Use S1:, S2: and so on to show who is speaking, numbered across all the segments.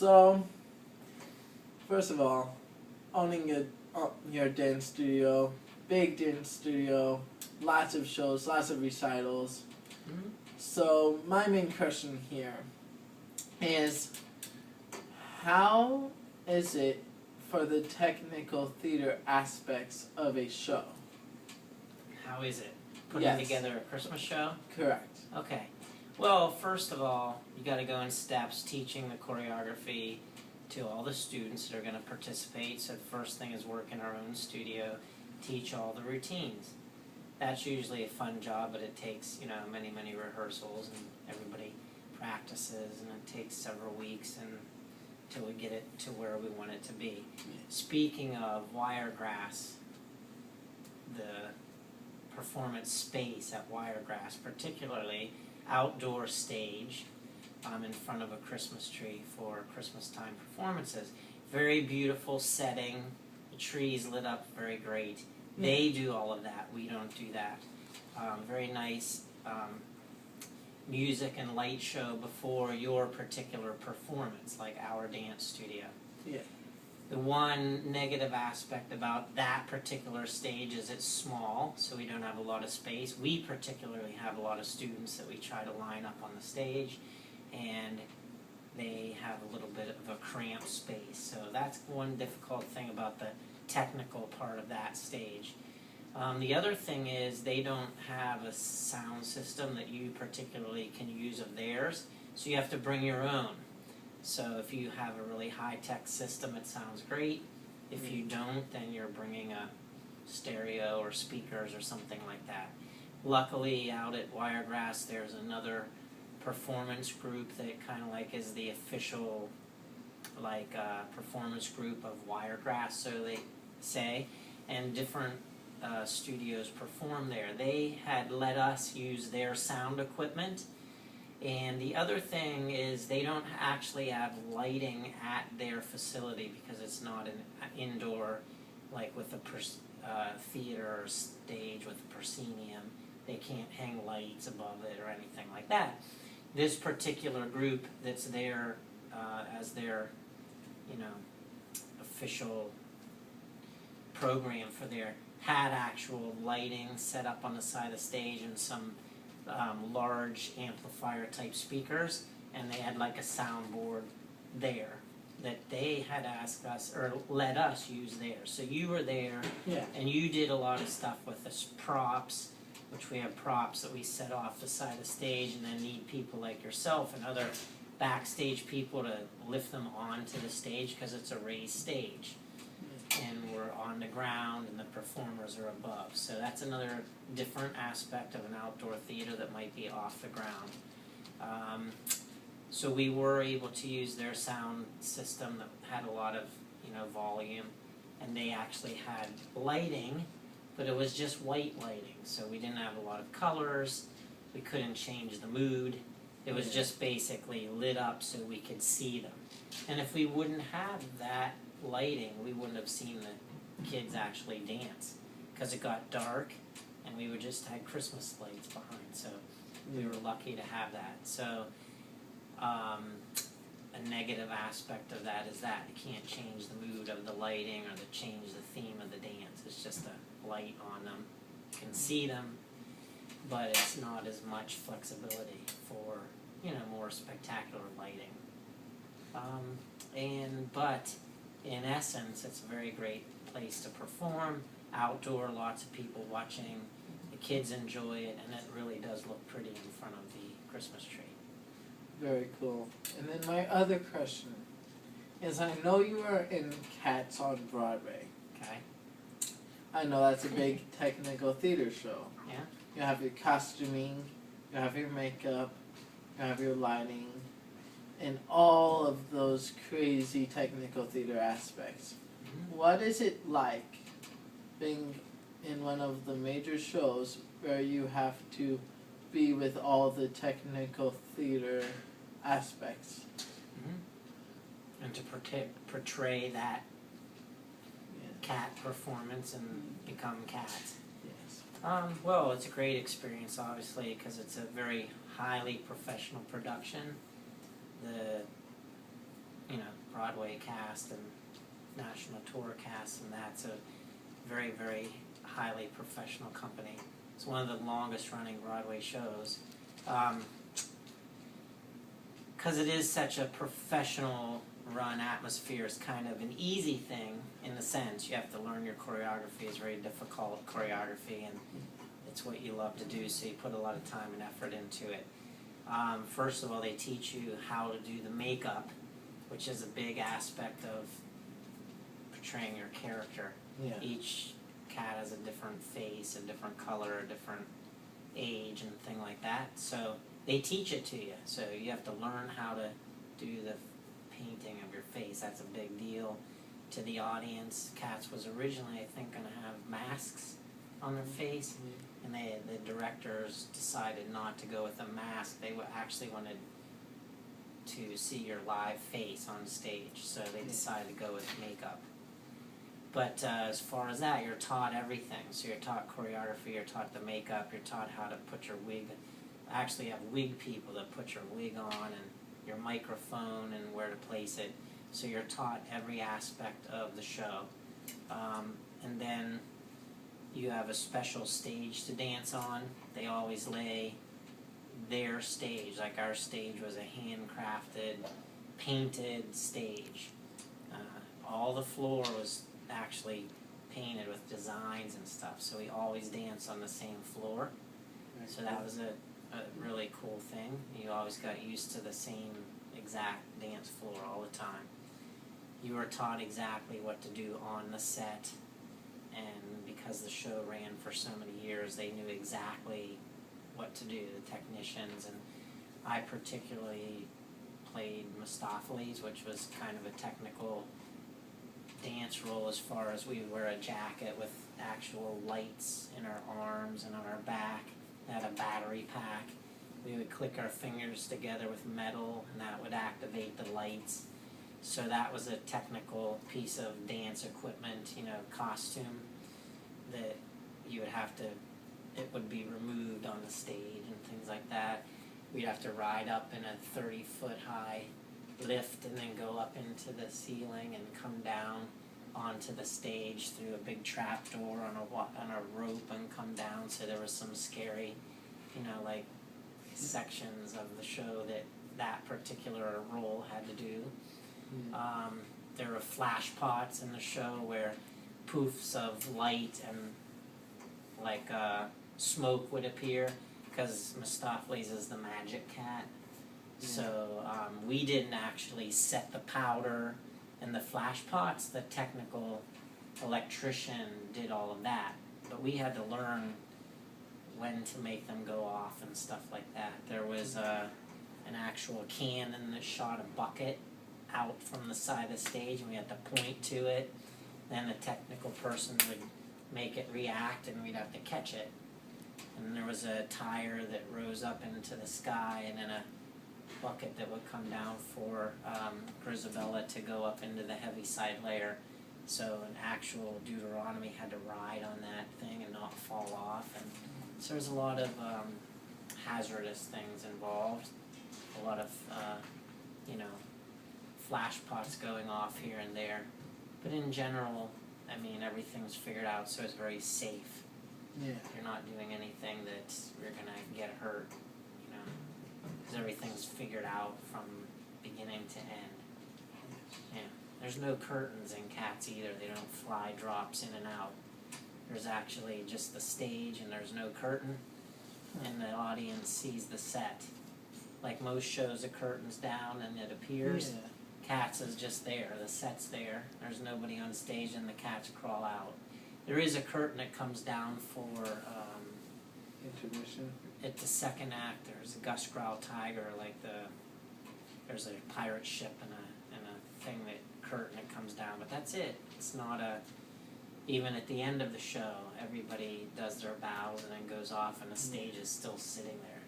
S1: So, first of all, owning your dance studio, big dance studio, lots of shows, lots of recitals.
S2: Mm-hmm.
S1: So, my main question here is, how is it for the technical theater aspects of a show?
S2: How is it? Putting
S1: Yes.
S2: together a Christmas show?
S1: Correct.
S2: Okay. Well, first of all, you got to go in steps, teaching the choreography to all the students that are going to participate. So the first thing is work in our own studio, teach all the routines. That's usually a fun job, but it takes, many, many rehearsals, and everybody practices, and it takes several weeks until we get it to where we want it to be. Speaking of Wiregrass, the performance space at Wiregrass, particularly outdoor stage in front of a Christmas tree for Christmas time performances. Very beautiful setting, the trees lit up very great. They do all of that, we don't do that. Very nice music and light show before your particular performance, like our dance studio.
S1: Yeah.
S2: The one negative aspect about that particular stage is it's small, so we don't have a lot of space. We particularly have a lot of students that we try to line up on the stage, and they have a little bit of a cramped space. So that's one difficult thing about the technical part of that stage. The other thing is they don't have a sound system that you particularly can use of theirs, so you have to bring your own. So if you have a really high-tech system, it sounds great. If you don't, then you're bringing a stereo or speakers or something like that. Luckily, out at Wiregrass, there's another performance group that kind of like is the official performance group of Wiregrass, so they say, and different studios perform there. They had let us use their sound equipment. And the other thing is they don't actually have lighting at their facility because it's not an indoor, like with a theater or stage with a proscenium. They can't hang lights above it or anything like that. This particular group that's there as their, official program for their had actual lighting set up on the side of the stage and some large amplifier type speakers, and they had like a soundboard there that they had asked us or let us use there. So you were there, and you did a lot of stuff with the props, which we have props that we set off the side of the stage, and then need people like yourself and other backstage people to lift them onto the stage because it's a raised stage. And we're on the ground and the performers are above. So that's another different aspect of an outdoor theater that might be off the ground. So we were able to use their sound system that had a lot of volume, and they actually had lighting, but it was just white lighting. So we didn't have a lot of colors. We couldn't change the mood. It was just basically lit up so we could see them. And if we wouldn't have that lighting, we wouldn't have seen the kids actually dance because it got dark and we would just had Christmas lights behind, so we were lucky to have that. So a negative aspect of that is that you can't change the mood of the lighting or change the theme of the dance. It's just a light on them. You can see them, but it's not as much flexibility for more spectacular lighting. But in essence, it's a very great place to perform, outdoor, lots of people watching, the kids enjoy it, and it really does look pretty in front of the Christmas tree.
S1: Very cool. And then my other question is, I know you are in Cats on Broadway.
S2: Okay.
S1: I know that's a big technical theater show.
S2: Yeah.
S1: You have your costuming, you have your makeup, you have your lighting, and all of those crazy technical theater aspects.
S2: Mm-hmm.
S1: What is it like being in one of the major shows where you have to be with all the technical theater aspects?
S2: Mm-hmm. And to portray that cat performance and become cats.
S1: Yes.
S2: Well, it's a great experience, obviously, because it's a very highly professional production. Broadway cast and national tour cast, and that's a very, very highly professional company. It's one of the longest running Broadway shows. Because it is such a professional run atmosphere, it's kind of an easy thing in the sense you have to learn your choreography. It's very difficult choreography, and it's what you love to do, so you put a lot of time and effort into it. First of all, they teach you how to do the makeup, which is a big aspect of portraying your character.
S1: Yeah.
S2: Each cat has a different face, a different color, a different age, and thing like that. So they teach it to you. So you have to learn how to do the painting of your face. That's a big deal to the audience. Cats was originally, I think, going to have masks on their face, and the directors decided not to go with a mask. They actually wanted to see your live face on stage, so they decided to go with makeup. But as far as that, you're taught everything. So you're taught choreography, you're taught the makeup, you're taught how to put your wig. Actually, you have wig people that put your wig on, and your microphone and where to place it. So you're taught every aspect of the show. And then you have a special stage to dance on. They always lay their stage. Like our stage was a handcrafted, painted stage. All the floor was actually painted with designs and stuff. So we always danced on the same floor. So that was a really cool thing. You always got used to the same exact dance floor all the time. You were taught exactly what to do on the set, and because the show ran for so many years, they knew exactly what to do, the technicians, and I particularly played Mistopheles, which was kind of a technical dance role as far as we would wear a jacket with actual lights in our arms and on our back. It had a battery pack. We would click our fingers together with metal, and that would activate the lights. So that was a technical piece of dance equipment, costume that you would have to, it would be removed on the stage and things like that. We'd have to ride up in a 30-foot high lift and then go up into the ceiling and come down onto the stage through a big trap door on a rope and come down. So there was some scary, sections of the show that particular role had to do. There were flash pots in the show where poofs of light and smoke would appear, because Mistopheles is the magic cat. So we didn't actually set the powder and the flash pots. The technical electrician did all of that, but we had to learn when to make them go off and stuff like that. There was an actual cannon that shot a bucket out from the side of the stage, and we had to point to it. Then the technical person would make it react, and we'd have to catch it. And there was a tire that rose up into the sky, and then a bucket that would come down for Grisabella to go up into the heavy side layer. So an actual Deuteronomy had to ride on that thing and not fall off. And so there's a lot of hazardous things involved. A lot of, flash pots going off here and there. But in general, everything's figured out, so it's very safe.
S1: Yeah.
S2: You're not doing anything that you're going to get hurt, because everything's figured out from beginning to end. Yeah. There's no curtains in Cats either. They don't fly drops in and out. There's actually just the stage, and there's no curtain, and the audience sees the set. Like most shows, the curtain's down and it appears.
S1: Yeah.
S2: Cats is just there. The set's there. There's nobody on stage, and the cats crawl out. There is a curtain that comes down for
S1: intermission.
S2: at the second act. There's a Gus Growl tiger, there's a pirate ship and a thing curtain that comes down. But that's it. It's not even at the end of the show, everybody does their bows and then goes off, and the stage is still sitting there.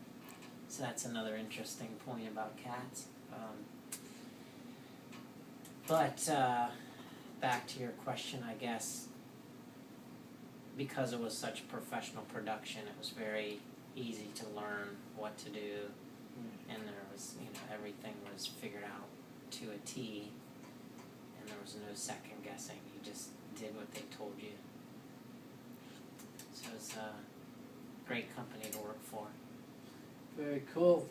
S2: So that's another interesting point about Cats. But back to your question, I guess, because it was such professional production, it was very easy to learn what to do, and there was, everything was figured out to a T. there was no second guessing. You just did what they told you. So it's a great company to work for.
S1: Very cool.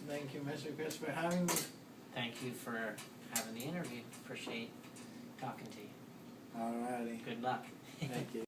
S1: Thank you, Mr. Chris, for having me.
S2: Thank you for having the interview. Appreciate talking to you.
S1: Alrighty.
S2: Good luck.
S1: Thank you.